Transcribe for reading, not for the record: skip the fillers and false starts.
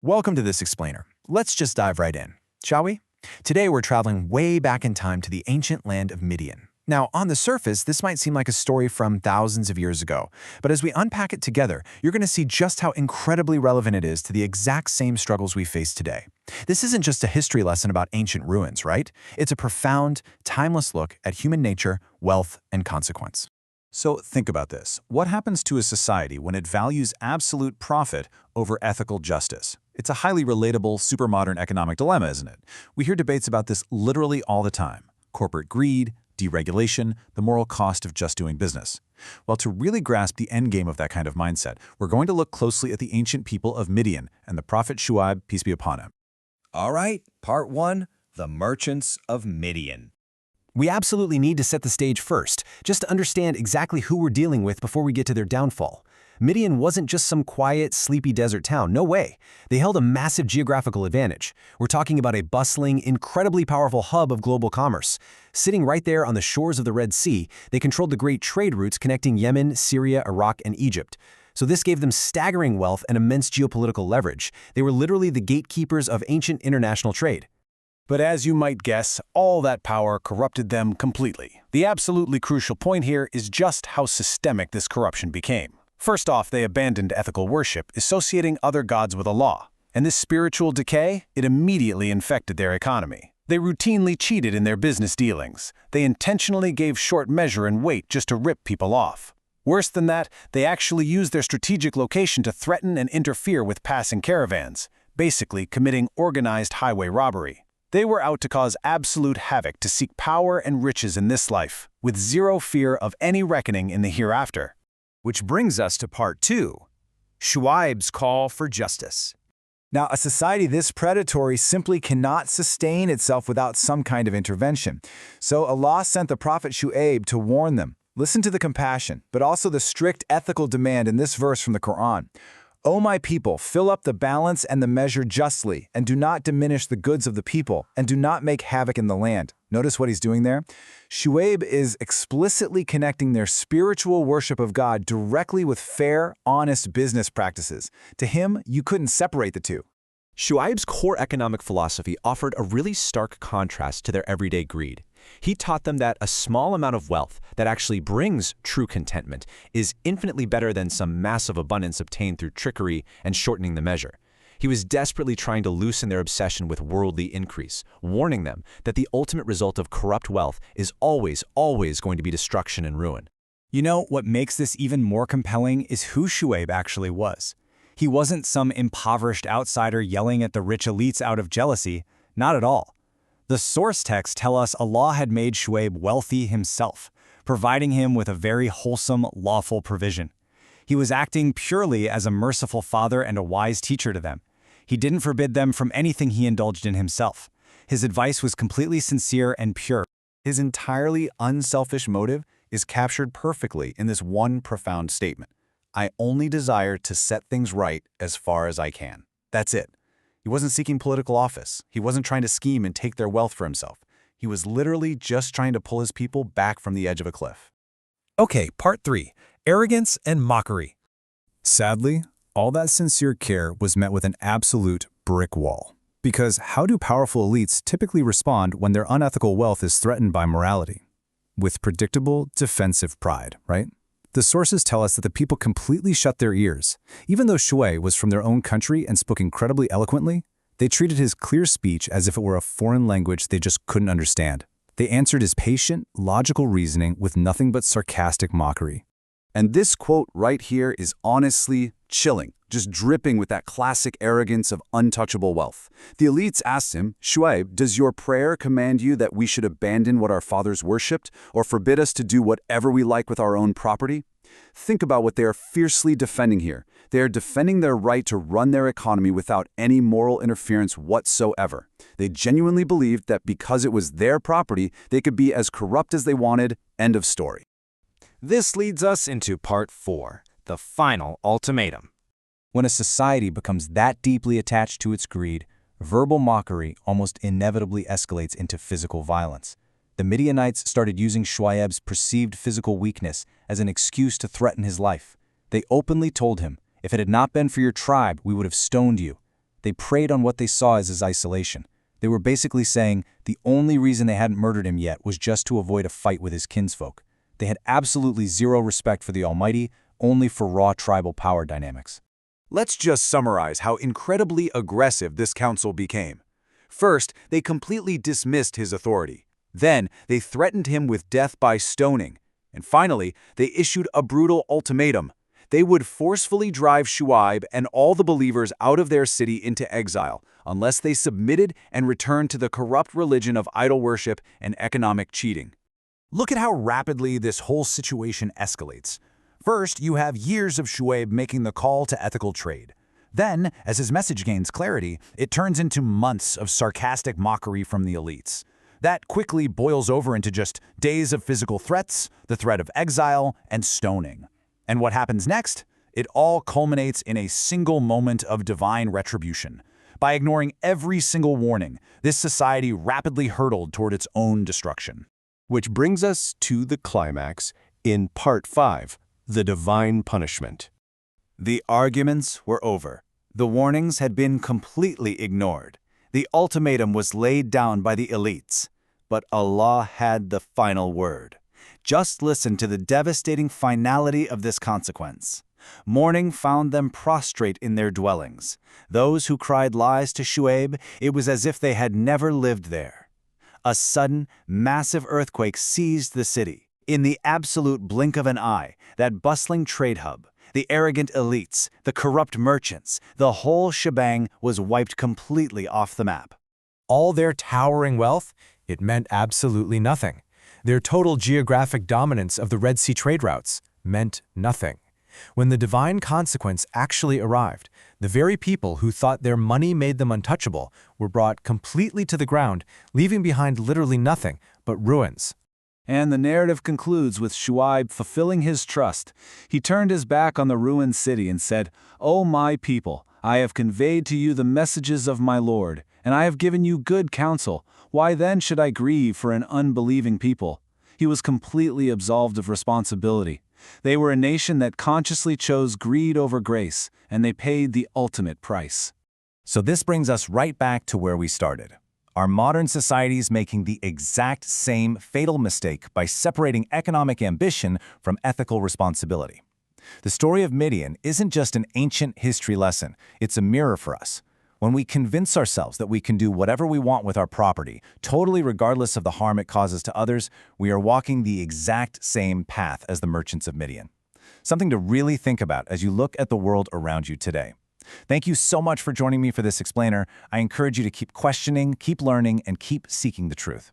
Welcome to this explainer. Let's just dive right in, shall we? Today we're traveling way back in time to the ancient land of Midian. Now, on the surface, this might seem like a story from thousands of years ago, but as we unpack it together, you're going to see just how incredibly relevant it is to the exact same struggles we face today. This isn't just a history lesson about ancient ruins, right? It's a profound, timeless look at human nature, wealth, and consequence. So think about this. What happens to a society when it values absolute profit over ethical justice? It's a highly relatable, super-modern economic dilemma, isn't it? We hear debates about this literally all the time. Corporate greed, deregulation, the moral cost of just doing business. Well, to really grasp the endgame of that kind of mindset, we're going to look closely at the ancient people of Midian and the Prophet Shuayb, peace be upon him. All right, part one, the merchants of Midian. We absolutely need to set the stage first, just to understand exactly who we're dealing with before we get to their downfall. Midian wasn't just some quiet, sleepy desert town, no way. They held a massive geographical advantage. We're talking about a bustling, incredibly powerful hub of global commerce. Sitting right there on the shores of the Red Sea, they controlled the great trade routes connecting Yemen, Syria, Iraq, and Egypt. So this gave them staggering wealth and immense geopolitical leverage. They were literally the gatekeepers of ancient international trade. But as you might guess, all that power corrupted them completely. The absolutely crucial point here is just how systemic this corruption became. First off, they abandoned ethical worship, associating other gods with Allah. And this spiritual decay, it immediately infected their economy. They routinely cheated in their business dealings. They intentionally gave short measure and weight just to rip people off. Worse than that, they actually used their strategic location to threaten and interfere with passing caravans, basically committing organized highway robbery. They were out to cause absolute havoc, to seek power and riches in this life, with zero fear of any reckoning in the hereafter. Which brings us to part two, Shuayb's call for justice. Now, a society this predatory simply cannot sustain itself without some kind of intervention. So Allah sent the Prophet Shuʿayb to warn them. Listen to the compassion, but also the strict ethical demand in this verse from the Quran. O my people, fill up the balance and the measure justly, and do not diminish the goods of the people, and do not make havoc in the land. Notice what he's doing there? Shuayb is explicitly connecting their spiritual worship of God directly with fair, honest business practices. To him, you couldn't separate the two. Shuayb's core economic philosophy offered a really stark contrast to their everyday greed. He taught them that a small amount of wealth that actually brings true contentment is infinitely better than some massive abundance obtained through trickery and shortening the measure. He was desperately trying to loosen their obsession with worldly increase, warning them that the ultimate result of corrupt wealth is always going to be destruction and ruin. You know, what makes this even more compelling is who Shuayb actually was. He wasn't some impoverished outsider yelling at the rich elites out of jealousy, not at all. The source texts tell us Allah had made Shuayb wealthy himself, providing him with a very wholesome, lawful provision. He was acting purely as a merciful father and a wise teacher to them. He didn't forbid them from anything he indulged in himself. His advice was completely sincere and pure. His entirely unselfish motive is captured perfectly in this one profound statement. I only desire to set things right as far as I can. That's it. He wasn't seeking political office. He wasn't trying to scheme and take their wealth for himself. He was literally just trying to pull his people back from the edge of a cliff. Okay, part three, arrogance and mockery. Sadly, all that sincere care was met with an absolute brick wall. Because how do powerful elites typically respond when their unethical wealth is threatened by morality? With predictable, defensive pride, right? The sources tell us that the people completely shut their ears. Even though Shuayb was from their own country and spoke incredibly eloquently, they treated his clear speech as if it were a foreign language they just couldn't understand. They answered his patient, logical reasoning with nothing but sarcastic mockery. And this quote right here is honestly chilling, just dripping with that classic arrogance of untouchable wealth. The elites asked him, Shuayb, does your prayer command you that we should abandon what our fathers worshipped, or forbid us to do whatever we like with our own property? Think about what they are fiercely defending here. They are defending their right to run their economy without any moral interference whatsoever. They genuinely believed that because it was their property, they could be as corrupt as they wanted. End of story. This leads us into part four, the final ultimatum. When a society becomes that deeply attached to its greed, verbal mockery almost inevitably escalates into physical violence. The Midianites started using Shuayb's perceived physical weakness as an excuse to threaten his life. They openly told him, if it had not been for your tribe, we would have stoned you. They preyed on what they saw as his isolation. They were basically saying the only reason they hadn't murdered him yet was just to avoid a fight with his kinsfolk. They had absolutely zero respect for the Almighty, only for raw tribal power dynamics. Let's just summarize how incredibly aggressive this council became. First, they completely dismissed his authority. Then, they threatened him with death by stoning. And finally, they issued a brutal ultimatum. They would forcefully drive Shuayb and all the believers out of their city into exile, unless they submitted and returned to the corrupt religion of idol worship and economic cheating. Look at how rapidly this whole situation escalates. First, you have years of Shuayb making the call to ethical trade. Then, as his message gains clarity, it turns into months of sarcastic mockery from the elites. That quickly boils over into just days of physical threats, the threat of exile, and stoning. And what happens next? It all culminates in a single moment of divine retribution. By ignoring every single warning, this society rapidly hurtled toward its own destruction. Which brings us to the climax in Part 5, the divine punishment. The arguments were over. The warnings had been completely ignored. The ultimatum was laid down by the elites. But Allah had the final word. Just listen to the devastating finality of this consequence. Morning found them prostrate in their dwellings. Those who cried lies to Shuayb, it was as if they had never lived there. A sudden, massive earthquake seized the city. In the absolute blink of an eye, that bustling trade hub, the arrogant elites, the corrupt merchants, the whole shebang was wiped completely off the map. All their towering wealth, it meant absolutely nothing. Their total geographic dominance of the Red Sea trade routes meant nothing. When the divine consequence actually arrived, the very people who thought their money made them untouchable were brought completely to the ground, leaving behind literally nothing but ruins. And the narrative concludes with Shuayb fulfilling his trust. He turned his back on the ruined city and said, "O my people, I have conveyed to you the messages of my Lord, and I have given you good counsel. Why then should I grieve for an unbelieving people?" He was completely absolved of responsibility. They were a nation that consciously chose greed over grace, and they paid the ultimate price. So this brings us right back to where we started. Our modern society is making the exact same fatal mistake by separating economic ambition from ethical responsibility. The story of Midian isn't just an ancient history lesson, it's a mirror for us. When we convince ourselves that we can do whatever we want with our property, totally regardless of the harm it causes to others, we are walking the exact same path as the merchants of Midian. Something to really think about as you look at the world around you today. Thank you so much for joining me for this explainer. I encourage you to keep questioning, keep learning, and keep seeking the truth.